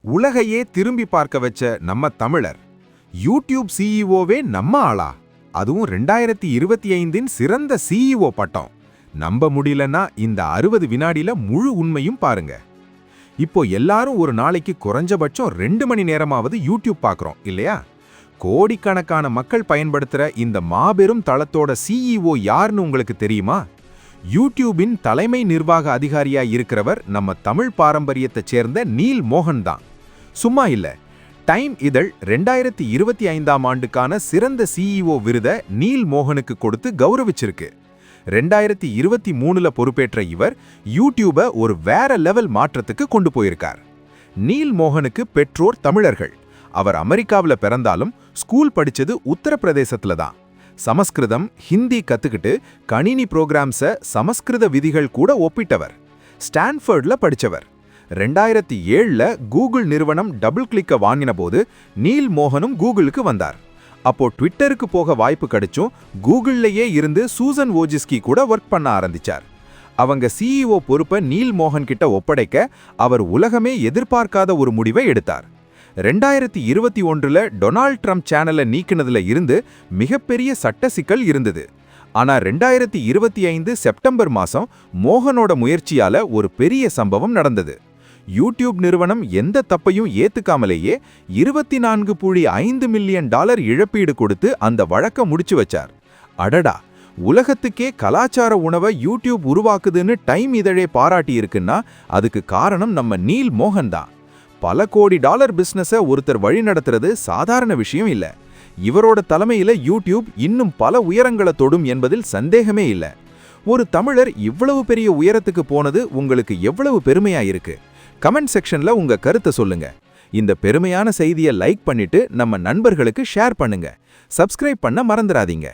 உலகையே திரும்பி பார்க்க வச்ச நம்ம தமிழர் யூடியூப் சிஇஓவே நம்ம ஆளா? அதுவும் 2025இன் சிறந்த சிஇஓ பட்டம். நம்ப முடியலன்னா இந்த 60 வினாடியில முழு உண்மையும் பாருங்க. இப்போ எல்லாரும் ஒரு நாளைக்கு குறைஞ்சபட்சம் 2 மணி நேரமாவது யூடியூப் பார்க்கறோம் இல்லையா? கோடிக்கணக்கான மக்கள் பயன்படுத்துற இந்த மாபெரும் தளத்தோட சிஇஓ யாருன்னு உங்களுக்கு தெரியுமா? யூடியூபின் தலைமை நிர்வாக அதிகாரியா இருக்கிறவர் நம்ம தமிழ் பாரம்பரியத்தைச் சேர்ந்த நீல் மோகன் தான். சும்மா இல்ல, டைம் இதழ் 2025ஆம் ஆண்டுக்கான சிறந்த சிஇஓ விருதை நீல் மோகனுக்கு கொடுத்து கௌரவிச்சிருக்கு. 2023ல பொறுப்பேற்ற இவர் யூடியூபை ஒரு வேற லெவல் மாற்றத்துக்கு கொண்டு போயிருக்கார். நீல் மோகனுக்கு பெற்றோர் தமிழர்கள். அவர் அமெரிக்காவில் பிறந்தாலும் ஸ்கூல் படிச்சது உத்தரப்பிரதேசத்துல தான். சமஸ்கிருதம், ஹிந்தி கத்துக்கிட்டு கணினி புரோகிராம்ஸை சமஸ்கிருத விதிகள் கூட ஒப்பிட்டவர். ஸ்டான்ஃபோர்ட்ல படிச்சவர். 2007ல கூகுள் நிறுவனம் டபுள் கிளிக்க வாங்கின போது நீல் மோகனும் கூகுளுக்கு வந்தார். அப்போ ட்விட்டருக்கு போக வாய்ப்பு கிடைச்சும் கூகுள்லயே இருந்து சூசன் ஓஜிஸ்கி கூட ஒர்க் பண்ண ஆரம்பிச்சார். அவங்க சிஇஓ பொறுப்பை நீல் மோகன் கிட்ட ஒப்படைக்க அவர் உலகமே எதிர்பார்க்காத ஒரு முடிவை எடுத்தார். 2021ல டொனால்ட் ட்ரம்ப் சேனலை நீக்கினதுல இருந்து மிகப்பெரிய சட்ட சிக்கல் இருந்தது. ஆனா 2025 செப்டம்பர் மாசம் மோகனோட முயற்சியால ஒரு பெரிய சம்பவம் நடந்தது. யூடியூப் நிறுவனம் எந்த தப்பையும் ஏத்துக்காமலேயே $24.5 மில்லியன் இழப்பீடு கொடுத்து அந்த வழக்க முடிச்சு வச்சார். அடடா, உலகத்துக்கே கலாச்சார உணவை யூடியூப் உருவாக்குதுன்னு டைம் இதழே பாராட்டி இருக்குன்னா அதுக்கு காரணம் நம்ம நீல் மோகன் தான். பல கோடி டாலர் பிசினஸை ஒருத்தர் வழி நடத்துறது சாதாரண விஷயம் இல்ல. இவரோட தலைமையில யூடியூப் இன்னும் பல உயரங்களை தொடும் என்பதில் சந்தேகமே இல்ல. ஒரு தமிழர் இவ்வளவு பெரிய உயரத்துக்கு போனது உங்களுக்கு எவ்வளவு பெருமையா இருக்கு? கமெண்ட் செக்ஷன்ல உங்க கருத்தை சொல்லுங்க. இந்த பெருமையான செய்தியை லைக் பண்ணிட்டு நம்ம நண்பர்களுக்கு ஷேர் பண்ணுங்க. சப்ஸ்கிரைப் பண்ண மறந்துடாதீங்க.